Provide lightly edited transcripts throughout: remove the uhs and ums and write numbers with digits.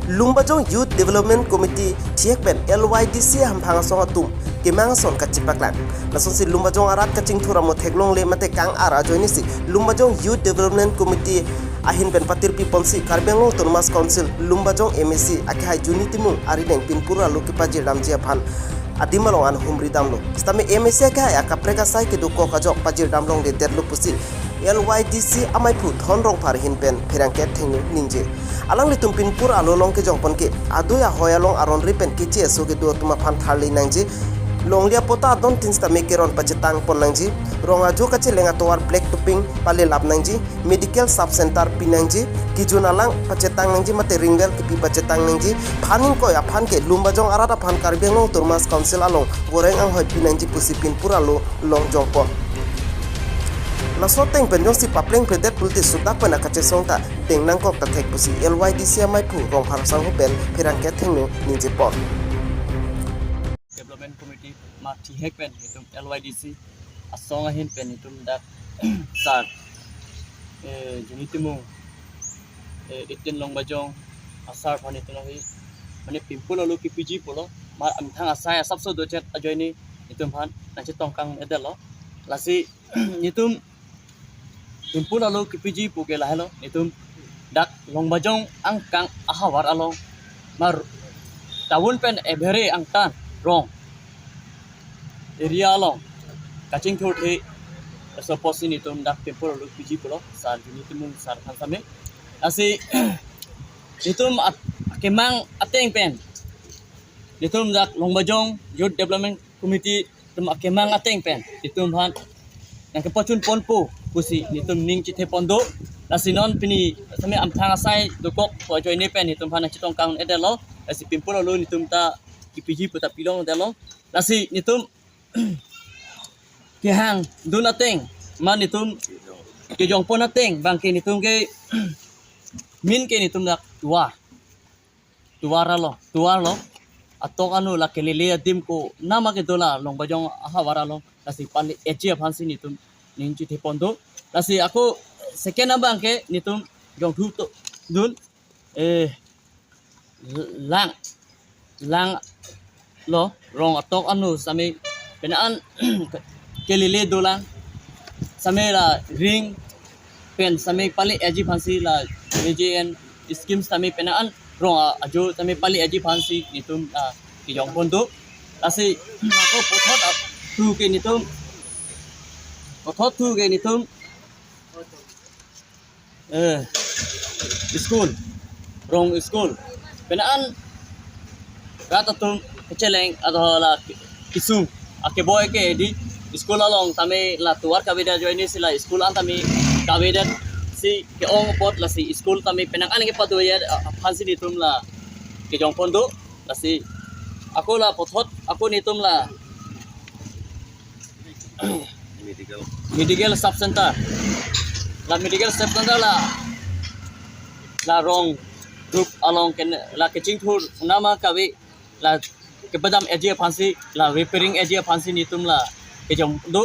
Lumbajong Youth Development Committee thiek ben LYDC ham phanga songa tum kemang son kachipaklang nason si Lumbajong arat kaching thura mo theklong le mate kang ara joini si Lumbajong Youth Development Committee ahin ben patir people si Karbengong Autonomous Council Lumbajong MSC akhai juni timung ari neng pinpura lukipa jiram jia phan adimalong an humri damlo stame MSC ka ya kapreka sai ke duko kajok pajir damlong de derlu pusi LYDC amai phu thonrong par hin pen phirangke thengnu ninje alang litum pinpur alolong ke jongpon ke adoya hoyalong aron ripen ke che so ke do tuma phan tharli nangji longlia pota don tinsta mekeron pacetang pon nangji ronga jo kache lenga towar black tuping pale lab nangji medical sub center pinangji kijunalang pacetang nangji mate ringel ke pi pacetang nangji phaning ko ya phan ke Lumbajong arada phan Karbengong Autonomous Council along goreng ang hoi pinangji pusi pinpur alo long jongpon nasoteng penjong si papleng predet pulti sudak pena kache songta teng nangkok ta thek pusi LYDC amai phu rong harasang hopel phirang ke thengnu ninje pot Development Committee ma thihek pen hitum LYDC asong ahin pen hitum dak sar junitimu itin Lumbajong asar phani tunahi mane pimpul alu PPG polo ma amthang asai sabso dochet ajoini hitum phan nachi tongkang edelo lasi hitum pimpul alu PPG puke lahelo hitum dak Lumbajong angkang ahawar along mar tawun pen evere angtan rong area along kaching thor the so posin itum dak pimpul alu PPG polo sar junitimu sar khansame asi itum kemang ateng pen itum dak Lumbajong Youth Development Committee tum kemang ateng pen itum han yang kepocun ponpo pusi itum ning chithe pondo lasinon pini same amthang asai dokok po join pen itum han chitong kang edelo lasi pimpul alu itum ta PPG puta pilong delo lasi itum kehang dun ateng man itum ke jongpon ateng bangke itum ke min ke itum dak tuar lo atok anu la kelele adim ko nama ke dola Lumbajong ahawara lo lasi pali eje phansi nitum ningji the pondo lasi aku second abang ke nitum jong thu to dun lang lo rong atok anu sami penaan kelele dola sami la ring pen sami pali eje phansi la AJN scheme sami penaan rong ajo sami pali eje phansi nitum ki jong pondo lasi aku pothot tu ke nitum pothot tu ke nitum school rong school penaan kata tum keceleng atau la kisung ake boy ke di school along tame la tuar kabeda join sila school an tame kabeda si ke ong pot la si school tame penangan ke padu ya phansi nitum la ke jong pondo la si aku la pothot aku nitum la medical sub center la medical sub center la rong group along ken la keching thur nama kawe la ke badam eje phansi la repairing eje phansi nitum la ke jong do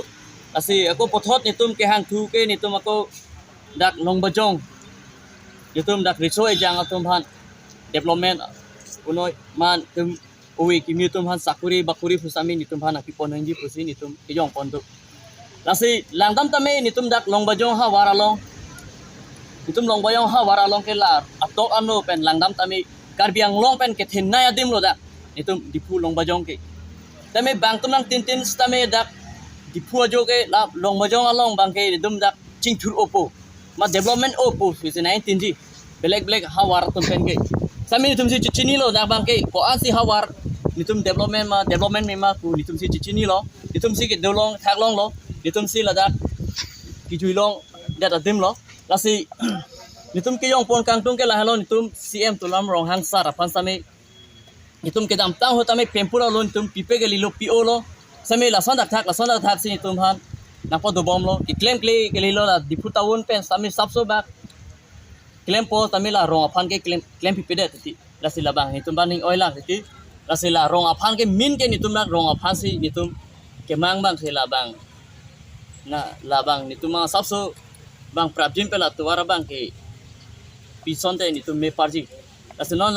asi aku pothot nitum ke hang thu ke nitum aku dak Lumbajong nitum dak riso ejang atum han development unoi man tum uwi kimi tum han sakuri bakuri pusami nitum han apipon hanji pusi nitum ke jong pondo lasi langdam tame nitum dak Lumbajong ha waralong nitum Lumbajong ha waralong ke la atok anu pen langdam tame Karbiang long pen ke thinna adim lo dak nitum dipu Lumbajong ke tame bang tum nang tin stame dak dipu ajo ke la Lumbajong along bang ke nitum dak chingthur opo ma development opo is 19 ji black hawar tum pen ke sami nitum si chichini lo dak bang ke ko an si hawar nitum development me ma ku nitum si chichini lo nitum si ke dolong thaklong lo nitum si la dak ki juilong dat adim lo la si nitum ke yong pon kang tung ke la halo nitum CM tulam rong hang sar pan sami nitum ke dam tang ho tame pempura lo nitum pipe ke lilo PO lo sami la sandak thak si nitum han napo do bom lo claim ke lilo la diputawun pen sami sabso bak claim po tami la rong aphan ke claim pipe de ti la si labang nitum baning oila ti la si la rong aphan ke min ke nitum la rong aphan si nitum ke mang bang se labang na labang nitum ma sabso bang prabjin pe la tuara bang ke pison te nitum me parji la si non